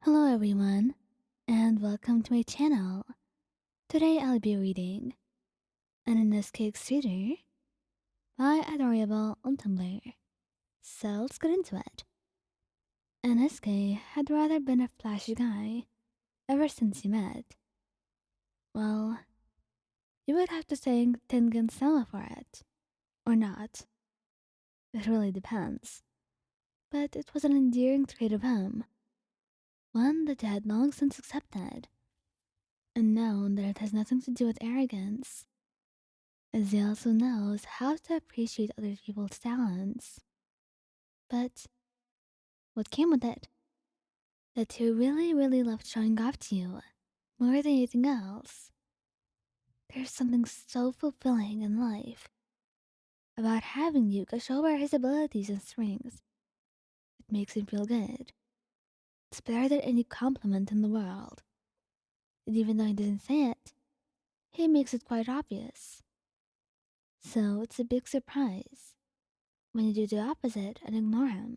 Hello everyone, and welcome to my channel. Today I'll be reading an Inosuke Suitor by Adorable on Tumblr. So let's get into it. Inosuke had rather been a flashy guy ever since he met. Well, you would have to thank Tengen Sama for it, or not. It really depends. But it was an endearing trait of him, one that he had long since accepted, and known that it has nothing to do with arrogance, as he also knows how to appreciate other people's talents. But what came with it? That he really, really loved showing off to you more than anything else. There's something so fulfilling in life about having Yuka show her his abilities and strengths. It makes him feel good. It's better than any compliment in the world. And even though he doesn't say it, he makes it quite obvious. So it's a big surprise when you do the opposite and ignore him.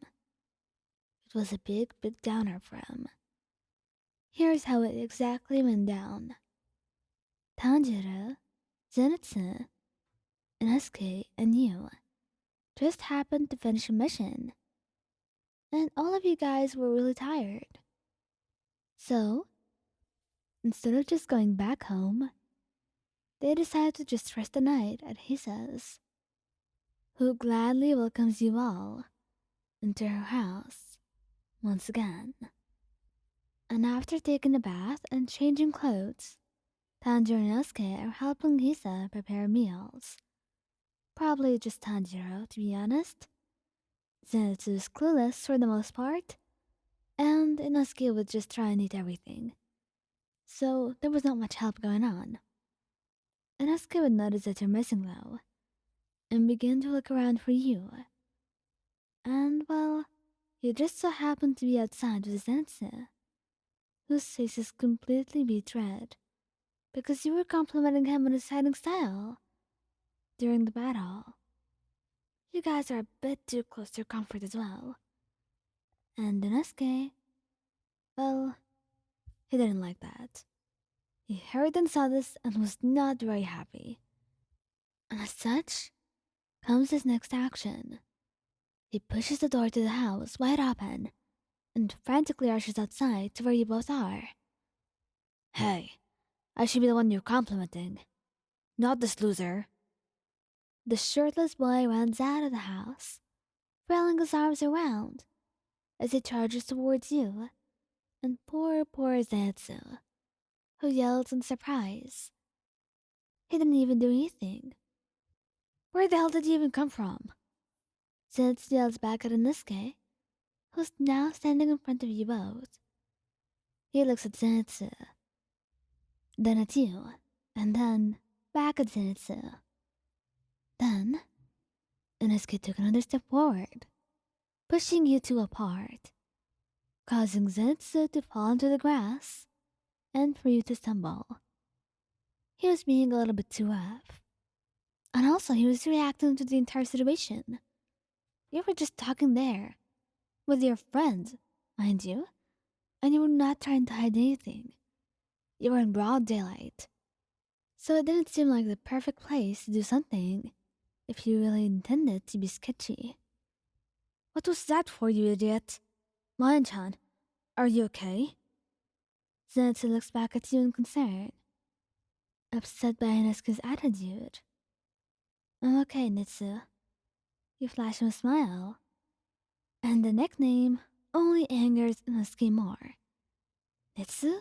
It was a big, big downer for him. Here's how it exactly went down. Tanjiro, Zenitsu, Inosuke, and you just happened to finish a mission, and all of you guys were really tired. So, instead of just going back home, they decided to just rest the night at Hisa's, who gladly welcomes you all into her house once again. And after taking a bath and changing clothes, Tanjiro and Inosuke are helping Hisa prepare meals. Probably just Tanjiro, to be honest. Zenitsu is clueless for the most part, and Inosuke would just try and eat everything. So there was not much help going on. Inosuke would notice that you're missing though, and begin to look around for you. And well, you just so happened to be outside with Zenitsu, whose face is completely beat red, because you were complimenting him on his fighting style during the battle. You guys are a bit too close to your comfort as well. And Inosuke, well, he didn't like that. He heard and saw this and was not very happy. And as such, comes his next action. He pushes the door to the house wide open and frantically rushes outside to where you both are. Hey, I should be the one you're complimenting, not this loser. The shirtless boy runs out of the house, flailing his arms around as he charges towards you, and poor Zetsu, who yells in surprise. He didn't even do anything. Where the hell did you even come from? Zetsu yells back at Inosuke, who's now standing in front of you both. He looks at Zenitsu, then at you, and then back at Zenitsu. Then, Inosuke took another step forward, pushing you two apart, causing Zenitsu to fall into the grass and for you to stumble. He was being a little bit too rough. And also, he was reacting to the entire situation. You were just talking there, with your friend, mind you, and you were not trying to hide anything. You were in broad daylight. So it didn't seem like the perfect place to do something if you really intended to be sketchy. What was that for, you idiot? Lion-chan, are you okay? Zenitsu looks back at you in concern, upset by Inosuke's attitude. I'm okay, Nitsu. You flash him a smile. And the nickname only angers Inosuke more. Nitsu?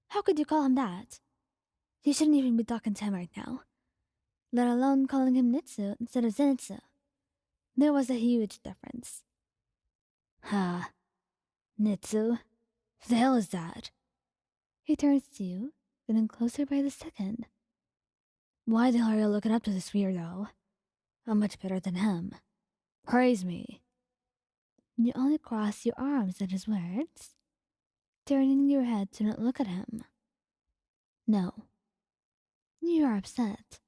How could you call him that? You shouldn't even be talking to him right now, let alone calling him Nitsu instead of Zenitsu. There was a huge difference. Ha, Nitsu? The hell is that? He turns to you, getting closer by the second. Why the hell are you looking up to this weirdo? I'm much better than him. Praise me. You only cross your arms at his words, turning your head to not look at him. No. You are upset.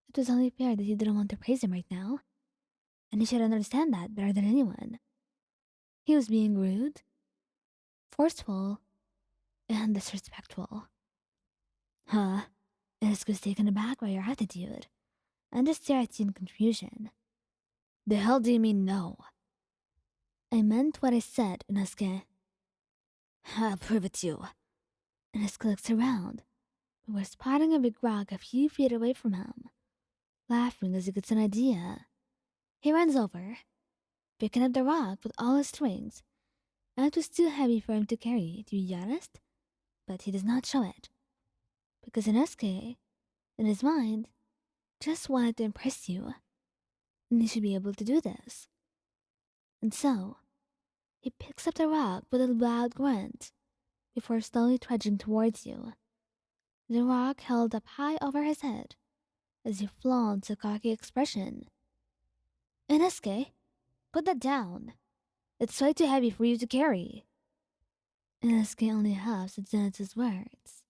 It was only fair that you didn't want to praise him right now, and he should understand that better than anyone. He was being rude. forceful, and disrespectful. Huh? Inosuke's taken aback by your attitude, and just stared at you in confusion. The hell do you mean no? I meant what I said, Inosuke. I'll prove it to you. Inosuke looks around, but we're spotting a big rock a few feet away from him, laughing as he gets an idea. He runs over, picking up the rock with all his strength, and it was too heavy for him to carry, to be honest, but he does not show it. Because Inosuke, in his mind, just wanted to impress you, and he should be able to do this. And so, he picks up the rock with a loud grunt before slowly trudging towards you. The rock held up high over his head as he flaunts a cocky expression. Inosuke, put that down. It's way too heavy for you to carry. Inosuke only huffs at Zenitsu's words.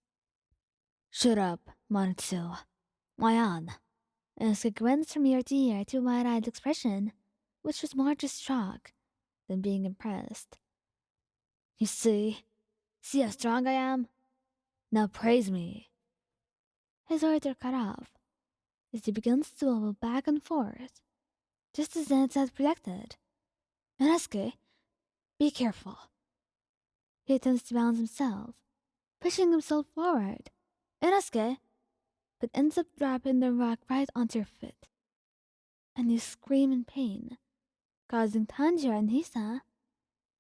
Shut up, Manitsu. Mayan. Inosuke grins from ear to ear to a wide-eyed expression, which was more just shock than being impressed. You see? See how strong I am? Now praise me. His words are cut off as he begins to wobble back and forth, just as Zenitsu had predicted. Inosuke, be careful. He attempts to balance himself, pushing himself forward. Inosuke, but ends up dropping the rock right onto your foot. And you scream in pain, causing Tanjiro and Hisa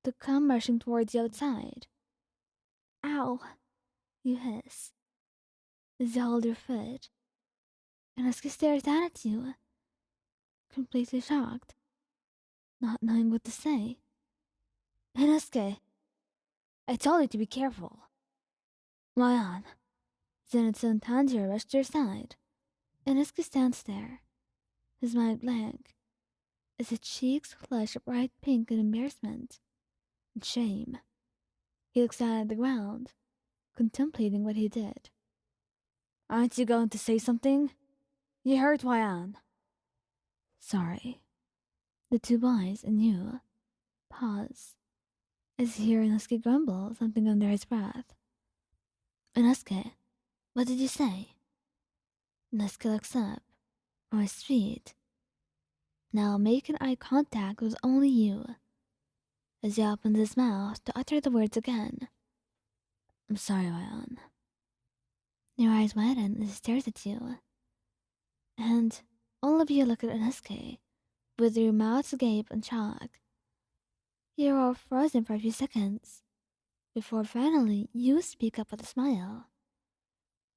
to come rushing towards you outside. Ow, you hiss as you hold your foot. Inosuke stares down at you, completely shocked, not knowing what to say. Inosuke, I told you to be careful. Mayan. Zenitsu and Tanjiro rush to your side. Inosuke stands there, his mind blank, as his cheeks flush a bright pink in embarrassment and shame. He looks down at the ground, contemplating what he did. Aren't you going to say something? You hurt Wayan. Sorry. The two boys and you pause as you hear Inosuke grumble something under his breath. Inosuke, what did you say? Inosuke looks up from his feet, now making eye contact with only you, as he opens his mouth to utter the words again. I'm sorry, Wayan. Your eyes widen as he stares at you, and all of you look at Inosuke with your mouths agape in shock. You're all frozen for a few seconds before finally you speak up with a smile.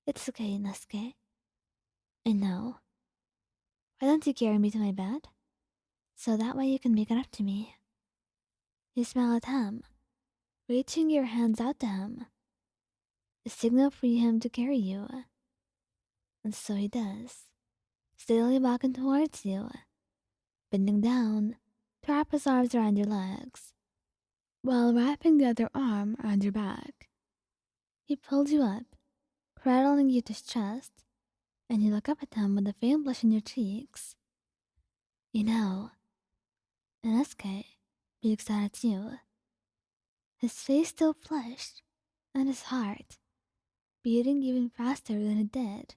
It's okay, Inosuke. I know. Why don't you carry me to my bed? So that way you can make it up to me. You smile at him, reaching your hands out to him, a signal for him to carry you. And so he does, steadily walking towards you, bending down to wrap his arms around your legs, while wrapping the other arm around your back. He pulls you up, cradling you to his chest, and you look up at him with a faint blush on your cheeks. You know, Inosuke peeks out at you, his face still flushed, and his heart beating even faster than it did.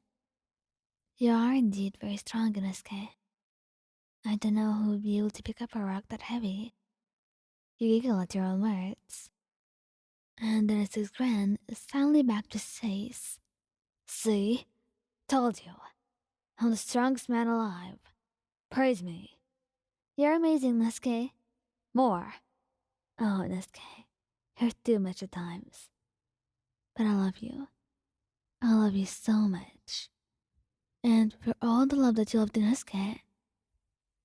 You are indeed very strong, Inosuke. I don't know who would be able to pick up a rock that heavy. You giggle at your own words. And Inosuke's grin is finally back to his face. See? Told you. I'm the strongest man alive. Praise me. You're amazing, Inosuke. More. Oh, Inosuke. You're too much at times. But I love you. I love you so much. And for all the love that you loved Inosuke,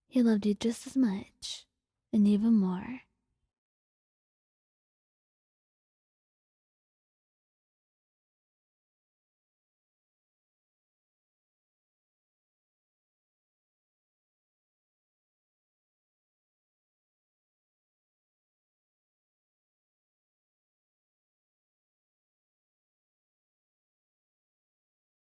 he loved you just as much, and even more.